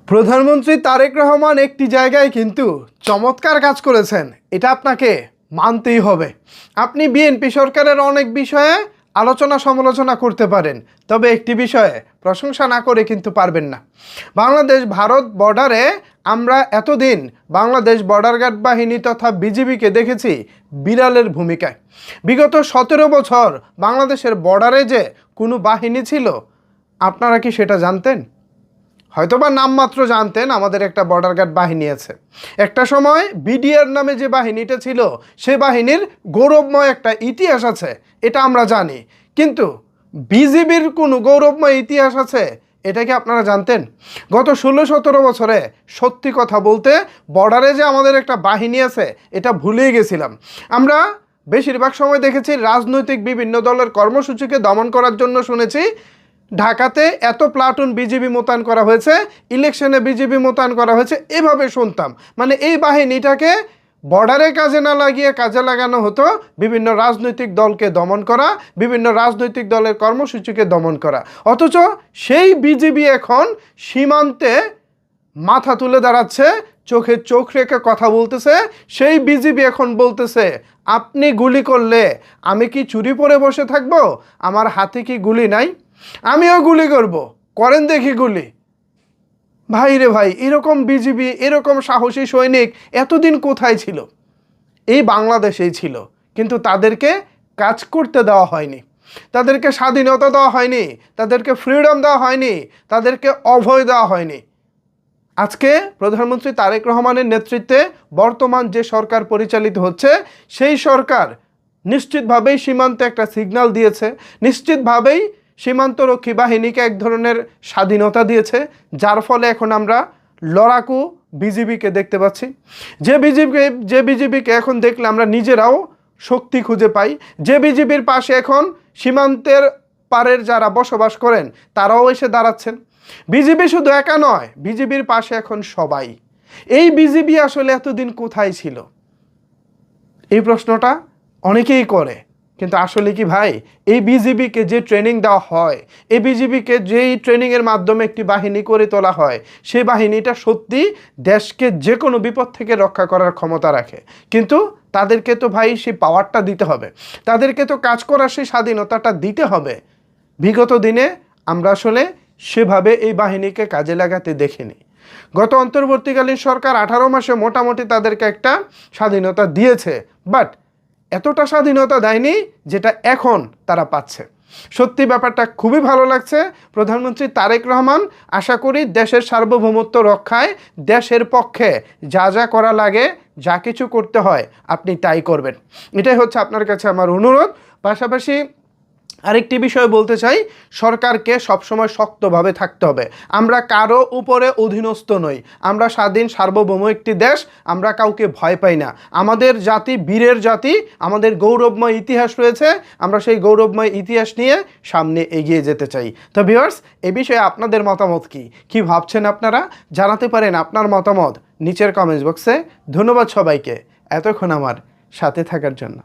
প্রধানমন্ত্রী তারেক রহমান একটি জায়গায় কিন্তু চমৎকার কাজ করেছেন, এটা আপনাকে মানতেই হবে। আপনি বিএনপি সরকারের অনেক বিষয়ে আলোচনা সমালোচনা করতে পারেন, তবে একটি বিষয়ে প্রশংসা না করে কিন্তু পারবেন না। বাংলাদেশ ভারত বর্ডারে আমরা এতদিন বাংলাদেশ বর্ডার গার্ড বাহিনী তথা বিজিবিকে দেখেছি বিড়ালের ভূমিকায়। বিগত 17 বছর বাংলাদেশের বর্ডারে যে কোনো বাহিনী ছিল, আপনারা কি সেটা জানতেন? হয়তোবা নামমাত্র জানতেন আমাদের একটা বর্ডার গার্ড বাহিনী আছে। একটা সময় বিডিআর নামে যে বাহিনীটা ছিল, সে বাহিনীর গৌরবময় একটা ইতিহাস আছে, এটা আমরা জানি। কিন্তু বিজিবির কোনো গৌরবময় ইতিহাস আছে, এটা কি আপনারা জানতেন? গত 16-17 বছরে সত্যি কথা বলতে বর্ডারে যে আমাদের একটা বাহিনী আছে, এটা ভুলেই গেছিলাম। আমরা বেশিরভাগ সময় দেখেছি রাজনৈতিক বিভিন্ন দলের কর্মসূচিকে দমন করার জন্য শুনেছি ঢাকাতে এত প্লাটুন বিজিবি মোতায়েন করা হয়েছে, ইলেকশনে বিজিবি মোতায়েন করা হয়েছে, এভাবে শুনতাম। মানে এই বাহিনীটাকে বর্ডারে কাজে না লাগিয়ে কাজে লাগানো হতো বিভিন্ন রাজনৈতিক দলকে দমন করা, বিভিন্ন রাজনৈতিক দলের কর্মসূচিকে দমন করা। অথচ সেই বিজিবি এখন সীমান্তে মাথা তুলে দাঁড়াচ্ছে, চোখে চোখ রেখে কথা বলতেছে। সেই বিজিবি এখন বলতেছে, আপনি গুলি করলে আমি কি চুরি পরে বসে থাকবো? আমার হাতে কি গুলি নাই? আমিও গুলি করব, করেন দেখি গুলি। ভাই রে ভাই, এরকম বিজিবি, এরকম সাহসী সৈনিক এতদিন কোথায় ছিল? এই বাংলাদেশেই ছিল, কিন্তু তাদেরকে কাজ করতে দেওয়া হয়নি, তাদেরকে স্বাধীনতা দেওয়া হয়নি, তাদেরকে ফ্রিডম দেওয়া হয়নি, তাদেরকে অভয় দেওয়া হয়নি। আজকে প্রধানমন্ত্রী তারেক রহমানের নেতৃত্বে বর্তমান যে সরকার পরিচালিত হচ্ছে, সেই সরকার নিশ্চিতভাবেই সীমান্তে একটা সিগন্যাল দিয়েছে, নিশ্চিতভাবেই সীমান্তরক্ষী বাহিনীকে এক ধরনের স্বাধীনতা দিয়েছে, যার ফলে এখন আমরা লড়াকু বিজিবিকে দেখতে পাচ্ছি। যে বিজিবিকে এখন দেখলে আমরা নিজেরাও শক্তি খুঁজে পাই, যে বিজিবির পাশে এখন সীমান্তের পারের যারা বসবাস করেন তারাও এসে দাঁড়াচ্ছেন। বিজিবি শুধু একা নয়, বিজিবির পাশে এখন সবাই। এই বিজিবি আসলে এতদিন কোথায় ছিল? এই প্রশ্নটা অনেকেই করে, কিন্তু আসলে কি ভাই, এই বিজিবিকে যে ট্রেনিং দেওয়া হয়, এই বিজিবিকে যেই ট্রেনিংয়ের মাধ্যমে একটি বাহিনী করে তোলা হয়, সেই বাহিনীটা সত্যি দেশকে যে কোনো বিপদ থেকে রক্ষা করার ক্ষমতা রাখে। কিন্তু তাদেরকে তো ভাই সেই পাওয়ারটা দিতে হবে, তাদেরকে তো কাজ করার সেই স্বাধীনতাটা দিতে হবে। বিগত দিনে আমরা আসলে সেভাবে এই বাহিনীকে কাজে লাগাতে দেখিনি। গত অন্তর্বর্তীকালীন সরকার 18 মাসে মোটামুটি তাদেরকে একটা স্বাধীনতা দিয়েছে, বাট এতটা স্বাধীনতা দেয়নি যেটা এখন তারা পাচ্ছে। সত্যি ব্যাপারটা খুবই ভালো লাগছে। প্রধানমন্ত্রী তারেক রহমান আশা করি দেশের সার্বভৌমত্ব রক্ষায় দেশের পক্ষে যা যা করা লাগে, যা কিছু করতে হয় আপনি তাই করবেন। এটাই হচ্ছে আপনার কাছে আমার অনুরোধ। পাশাপাশি আরেকটি বিষয় বলতে চাই, সরকারকে সবসময় শক্তভাবে থাকতে হবে। আমরা কারো উপরে অধীনস্থ নই, আমরা স্বাধীন সার্বভৌম একটি দেশ, আমরা কাউকে ভয় পাই না। আমাদের জাতি বীরের জাতি, আমাদের গৌরবময় ইতিহাস রয়েছে, আমরা সেই গৌরবময় ইতিহাস নিয়ে সামনে এগিয়ে যেতে চাই। তো ভিউয়ার্স, এ বিষয়ে আপনাদের মতামত কি ভাবছেন আপনারা? জানাতে পারেন আপনার মতামত নিচের কমেন্টস বক্সে। ধন্যবাদ সবাইকে এতক্ষণ আমার সাথে থাকার জন্য।